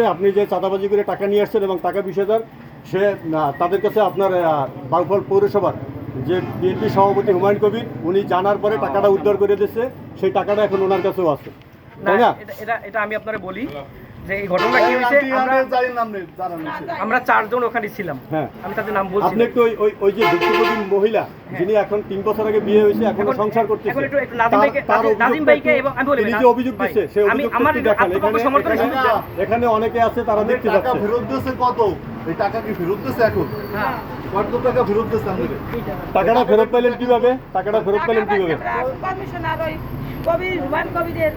গেছে আপনি যে চাঁদাবাজি করে টাকা নিয়ে আসছেন এবং টাকা 20,000 সে তাদের কাছে আপনার বাউফল পৌরসভার যে বিএনপি সভাপতি হুমায়ুন কবির উনি জানার পরে টাকাটা উদ্ধার করে দিয়েছে, সেই টাকাটা এখন ওনার কাছেও আছে, তাই না? এটা আমি আপনারে বলি যে এই ঘটনা কি হয়েছে, আমরা 4 জন ওখানে ছিলাম। হ্যাঁ, আমি তাদের নাম বলছি। আপনি একটু ওই যে ভুক্তভোগী মহিলা যিনি এখন 3 বছর আগে বিয়ে হয়েছে, এখন সংসার করতেছে, এখন একটু নাজিম ভাইকে এবং আমি বলি তিনি যে অভিযোগ দিচ্ছে সেই অভিযোগটা একটু দেখান। এখানে অনেকে আছে তারা দেখতে যাচ্ছে। টাকা ফেরত দিয়েছে কত? এই টাকা কি ফেরত দিয়েছে এখন? হ্যাঁ, কত টাকা ফেরত দিয়েছে আমাদের? টাকাটা ফেরত পেলেন কিভাবে? টাকাটা ফেরত পেলেন কিভাবে? কমিশনার ওই কবির হুমায়ুন কবিরের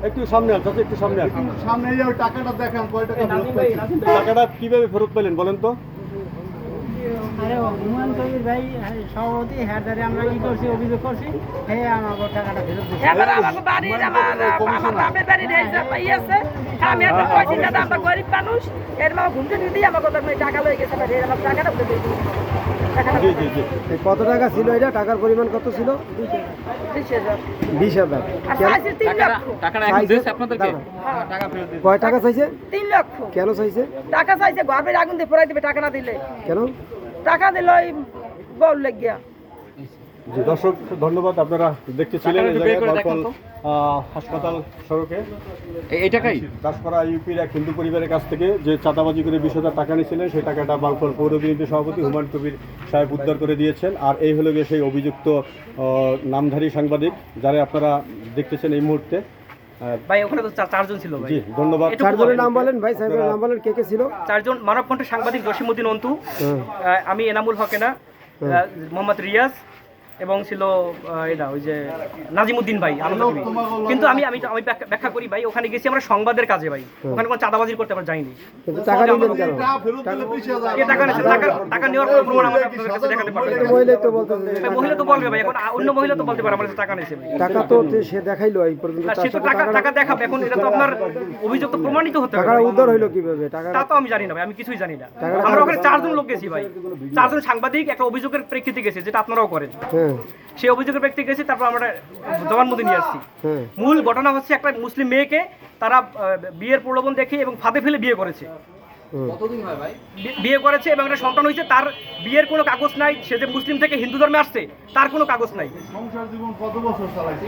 একটু সামনে আসছে, একটু সামনে আসছে। সামনে এই যে ওই টাকাটা দেখান, কয় টাকা ফেরত পেয়েছে? টাকাটা কিভাবে ফেরত পেলেন বলেন তো? আরে হুমায়ুন কবির ভাই সভাপতি হ্যাঁ দ্বারে আমরা কি করছি, অভিযোগ করছি, হ্যাঁ আমাকে টাকাটা ফেরত দিচ্ছে। এবার আমাকে বাড়ির আমার বাপের বাড়ির আছে আমি একটা কইছি দাদা আমরা গরিব মানুষ এর মা ঘুমতে দিতে আমাকে টাকা লয়ে গেছে আমার টাকাটা উঠে দিয়েছি। জি জি জি। কত টাকা ছিল এটা? টাকার পরিমাণ কত ছিল? 20,000। কয় টাকা চাইছে? 3 লক্ষ কেন চাইছে? টাকা চাইছে ঘরের আগুন দিয়ে পড়াই দিবে, টাকা না দিলে। কেন? টাকা দিল ওই বল লেগিয়া। জি দর্শক ধন্যবাদ, আপনারা দেখতেছিলেন এই জায়গায় বাউফল হাসপাতাল সড়কে এই টাকাই দাসপাড়া ইউপির এক হিন্দু পরিবারের কাছ থেকে যে চাঁদাবাজি করে 20,000 টাকা নিয়েছিলেন, সেই টাকাটা বাউফল পৌর বিএনপি সভাপতি হুমায়ুন কবির সাহেব উদ্ধার করে দিয়েছেন। আর এই হলো গিয়ে সেই অভিযুক্ত নামধারী সাংবাদিক যারা আপনারা দেখতেছেন এই মুহূর্তে। ভাই ওখানে তো 4 জন ছিল ভাই। জি ধন্যবাদ। চারজনের নাম বলেন ভাই, সাহেবের নাম বলেন, কে কে ছিল? 4 জন মানবকণ্ঠের সাংবাদিক জসিমউদ্দিন অন্তু, আমি এনামুল হকেনা, মোহাম্মদ রিয়াজ এবং ছিল এটা ওই যে নাজিমউদ্দিন ভাই আনন্দজীবী। কিন্তু আমি আমি আমি ব্যাখ্যা করি ভাই, ওখানে গেছি আমরা সংবাদের কাজে ভাই, ওখানে কোনো চাঁদাবাজি করতে আমরা যাইনি। কিন্তু টাকা নিলেন কেন? টাকা ফেরত দিলে 20,000। কে টাকা নিয়েছে, টাকা নেওয়ার কোনো প্রমাণ আমাদের আপনাদের কাছে দেখাতে পারবে না। মহিলাই তো বলতে, ভাই মহিলা তো বলবে ভাই, এখন অন্য মহিলা তো বলতে পারে আমার কাছে টাকা নিয়েছে ভাই। টাকা তো সে দেখাইলো এই পর্যন্ত। না, সে তো টাকা দেখাবে, এখন এটা তো আপনার অভিযোগ তো প্রমাণিত হতে হবে। টাকা উদ্ধার হইলো কিভাবে? টাকা তা তো আমি জানি না ভাই, আমি কিছুই জানি না। আমরা ওখানে 4 জন লোক গেছি ভাই, 4 জন সাংবাদিক একটা অভিযোগের প্রেক্ষিতে গেছে, যেটা আপনারাও করেন। হ্যাঁ সেই অভিযোগের প্রেক্ষিতে গেছি, তারপর আমরা জবানবন্দি নিয়ে আসছি। হ্যাঁ। মূল ঘটনা হচ্ছে একটা মুসলিম মেয়েকে তারা বিয়ের প্রলোভন দেখে এবং ফাঁদে ফেলে বিয়ে করেছে। বিয়ে করেছে এবং একটা সন্তান হয়েছে, তার বিয়ের কোনো কাগজ নাই। সে যে মুসলিম থেকে হিন্দু ধর্মে আসছে তার কোনো কাগজ নাই সংসার জীবন কত বছর চালাইছে?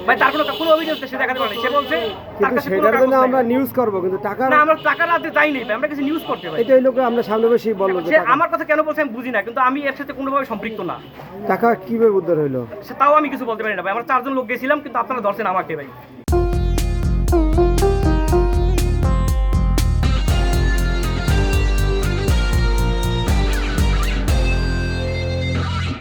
ভাই, তার কোনো অভিযোগ সে দেখাতে পারেনি। সে বলছে তার কিন্তু কাছে কোনো সেটার কাগজ জন্য নাই। আমরা নিউজ করব, কিন্তু টাকা না, আমরা টাকা রাতে যাইনি ভাই, আমরা কিছু নিউজ করতে ভাই। এটা এই লোক আমরা সামনে বসে বলবো যে সে টাকা- আমার কথা কেন বলছে আমি বুঝি না, কিন্তু আমি এর সাথে কোনোভাবে সম্পৃক্ত না। টাকা কিভাবে উদ্ধার হইলো? তাও আমি কিছু বলতে পারি না ভাই, আমরা 4 জন লোক গেছিলাম, কিন্তু আপনারা ধরছেন আমাকে ভাই।